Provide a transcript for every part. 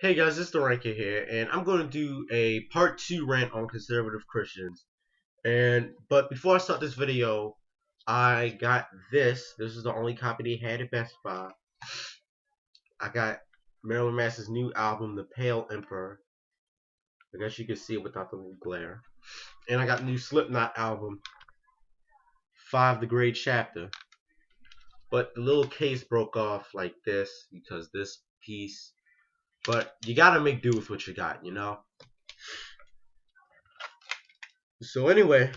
Hey guys, it's the Rant Kid here, and I'm going to do a part 2 rant on conservative Christians. But before I start this video, I got this. This is the only copy they had at Best Buy. I got Marilyn Manson's new album, The Pale Emperor. I guess you can see it without the little glare. And I got the new Slipknot album, 5 The Grade Chapter. But the little case broke off like this because this piece. But you gotta make do with what you got, you know? So anyway,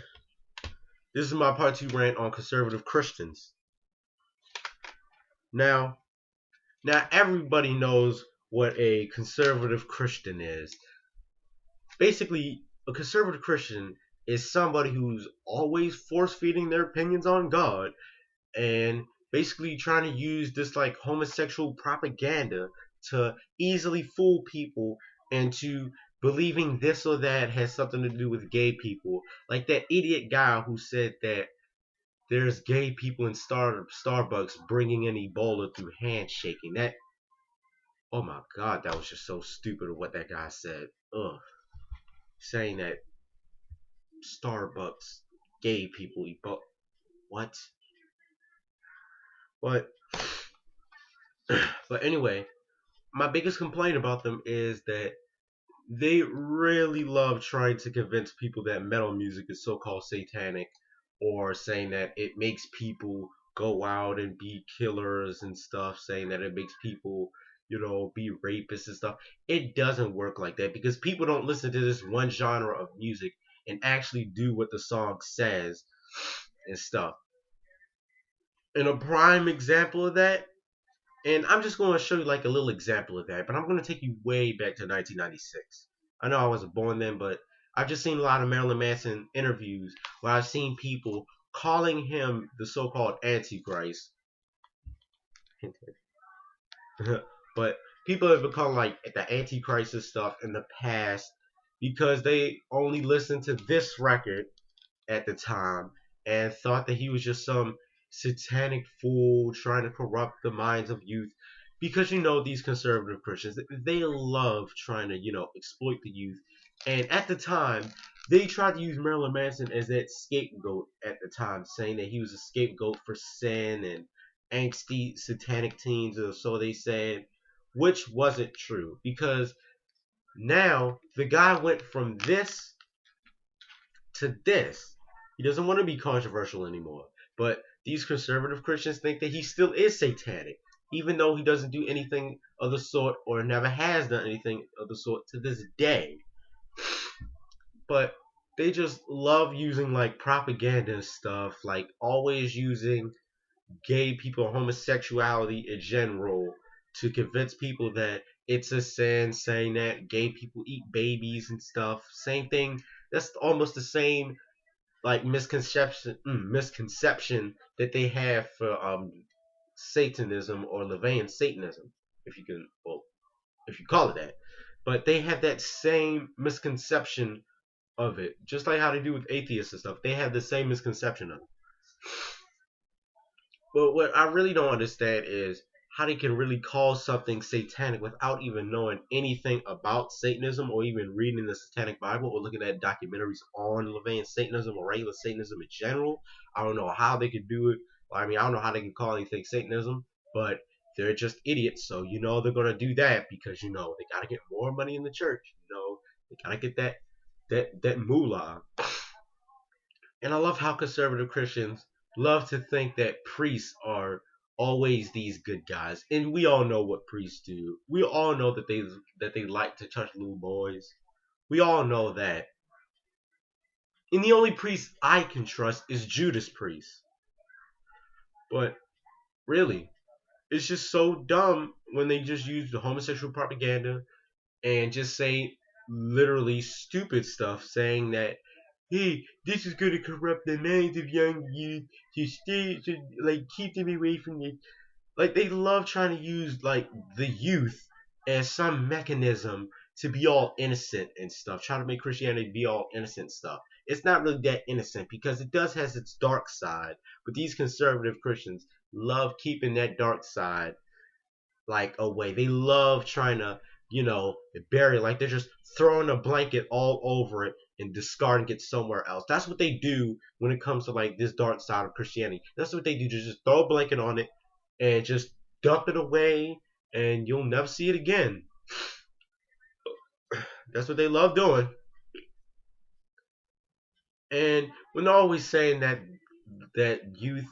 this is my part 2 rant on conservative Christians. Now, now everybody knows what a conservative Christian is. Basically, a conservative Christian is somebody who's always force-feeding their opinions on God and basically trying to use this like homosexual propaganda to easily fool people into believing this or that has something to do with gay people. Like that idiot guy who said that there's gay people in Starbucks bringing in Ebola through handshaking. That, oh my God, that was just so stupid of what that guy said. Ugh. Saying that Starbucks gay people Ebola. What? But, but anyway, my biggest complaint about them is that they really love trying to convince people that metal music is so-called satanic, or saying that it makes people go out and be killers and stuff, saying that it makes people, be rapists and stuff. It doesn't work like that because people don't listen to this one genre of music and actually do what the song says and stuff. And a prime example of that, and I'm just going to show you like a little example of that, but I'm going to take you way back to 1996. I know I wasn't born then, but I've just seen a lot of Marilyn Manson interviews where I've seen people calling him the so-called Antichrist. But people have become like the Antichrist and stuff in the past because they only listened to this record at the time and thought that he was just some satanic fool trying to corrupt the minds of youth. Because these conservative Christians, they love trying to exploit the youth. And at the time, they tried to use Marilyn Manson as that scapegoat at the time, saying that he was a scapegoat for sin and angsty satanic teens, or so they said, which wasn't true. Because now the guy went from this to this. He doesn't want to be controversial anymore. But these conservative Christians think that he still is satanic, even though he doesn't do anything of the sort or never has done anything of the sort to this day. But they just love using like propaganda and stuff, like always using gay people, homosexuality in general, to convince people that it's a sin, saying that gay people eat babies and stuff. Same thing. That's almost the same like misconception that they have for Satanism or Levian Satanism, if you can, well, if you call it that. But they have that same misconception of it, just like how they do with atheists and stuff. They have the same misconception of it. But what I really don't understand is how they can really call something satanic without even knowing anything about Satanism or even reading the Satanic Bible or looking at documentaries on Levian Satanism or regular Satanism in general. I don't know how they could do it. I mean, I don't know how they can call anything Satanism, but they're just idiots. So they're gonna do that because they gotta get more money in the church. They gotta get that moolah. And I love how conservative Christians love to think that priests are always these good guys. And we all know what priests do. We all know that they like to touch little boys. We all know that. And the only priest I can trust is Judas Priest. But really, it's just so dumb when they just use the homosexual propaganda and just say literally stupid stuff, saying that, hey, this is going to corrupt the minds of young youth to like keep them away from it. Like they love trying to use like the youth as some mechanism to be all innocent and stuff. Try to make Christianity be all innocent stuff. It's not really that innocent because it does has its dark side. But these conservative Christians love keeping that dark side like away. They love trying to bury it. Like they're just throwing a blanket all over it and discarding it somewhere else. That's what they do when it comes to like this dark side of Christianity. That's what they do. Just throw a blanket on it and just dump it away, and you'll never see it again. That's what they love doing. And we're not always saying that youth,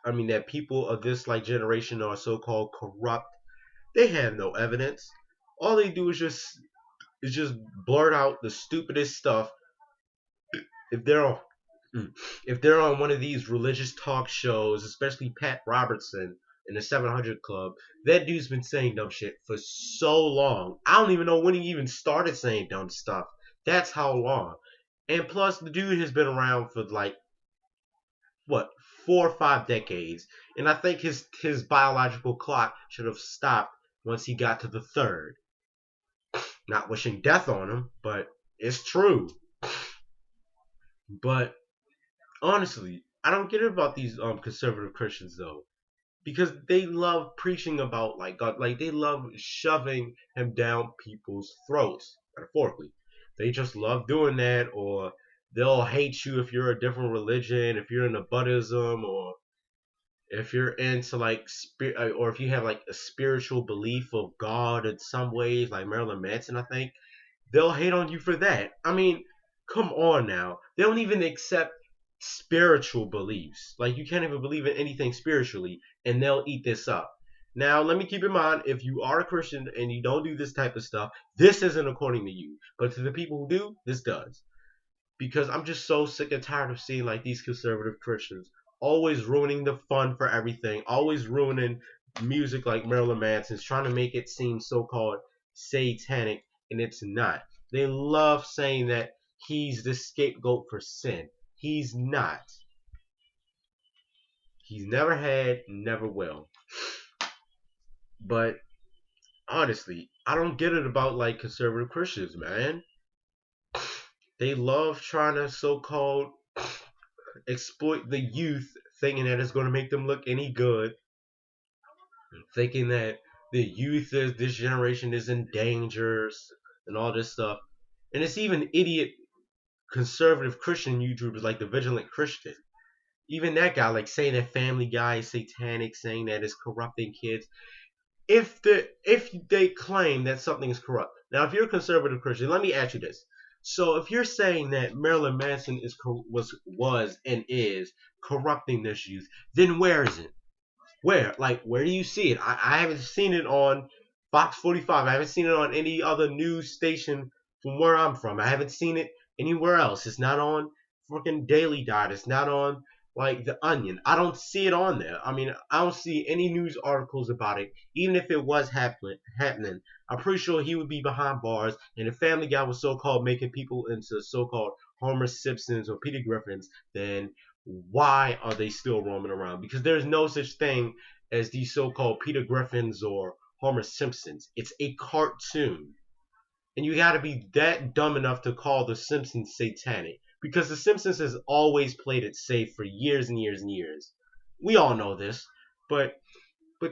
I mean that people of this like generation are so-called corrupt. They have no evidence. All they do is just blurt out the stupidest stuff. If they're on if they're on one of these religious talk shows, especially Pat Robertson in the 700 Club, that dude's been saying dumb shit for so long. I don't even know when he even started saying dumb stuff. That's how long. And plus, the dude has been around for like what 4 or 5 decades, and I think his biological clock should have stopped once he got to the third. Not wishing death on him, but it's true. But honestly, I don't get it about these conservative Christians though, because they love preaching about like God, like they love shoving him down people's throats, metaphorically. They just love doing that, or they'll hate you if you're a different religion, if you're into Buddhism, or if you're into like spirit, or if you have like a spiritual belief of God in some ways, like Marilyn Manson, I think they'll hate on you for that. I mean, come on now. They don't even accept spiritual beliefs. Like you can't even believe in anything spiritually, and they'll eat this up. Now, let me keep in mind, if you are a Christian and you don't do this type of stuff, this isn't according to you. But to the people who do, this does. Because I'm just so sick and tired of seeing like these conservative Christians always ruining the fun for everything, always ruining music like Marilyn Manson's, trying to make it seem so-called satanic, and it's not. They love saying that he's the scapegoat for sin. He's not. He's never had, never will. But honestly, I don't get it about like conservative Christians, man. They love trying to so-called exploit the youth, thinking that it's going to make them look any good, thinking that the youth is this generation is in danger and all this stuff. And it's even idiot conservative Christian YouTubers like the Vigilant Christian. Even that guy, like saying that Family Guy is satanic, saying that it's corrupting kids. If they claim that something is corrupt, now if you're a conservative Christian, let me ask you this. So if you're saying that Marilyn Manson was and is corrupting this youth, then where is it? Where do you see it? I haven't seen it on Fox 45. I haven't seen it on any other news station from where I'm from. I haven't seen it anywhere else. It's not on freaking Daily Dot. It's not on like The Onion. I don't see it on there. I mean, I don't see any news articles about it. Even if it was happening, I'm pretty sure he would be behind bars. And if Family Guy was so-called making people into so-called Homer Simpsons or Peter Griffins, then why are they still roaming around? Because there's no such thing as these so-called Peter Griffins or Homer Simpsons. It's a cartoon. And you gotta be that dumb enough to call The Simpsons satanic. Because The Simpsons has always played it safe for years and years and years. We all know this. But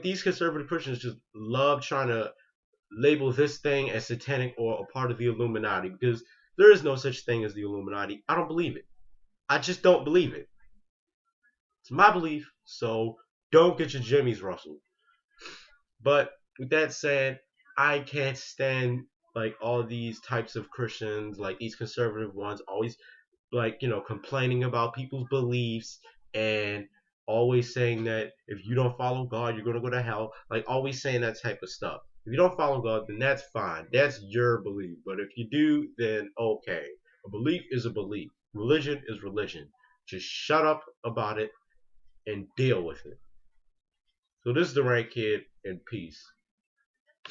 these conservative Christians just love trying to label this thing as satanic or a part of the Illuminati. Because there is no such thing as the Illuminati. I don't believe it. I just don't believe it. It's my belief, so don't get your jimmies rustled. But with that said, I can't stand like all these types of Christians, like these conservative ones, always like complaining about people's beliefs and always saying that if you don't follow God, you're gonna go to hell. Like always saying that type of stuff. If you don't follow God, then that's fine. That's your belief. But if you do, then okay. A belief is a belief. Religion is religion. Just shut up about it and deal with it. So this is the Rant Kid, and peace.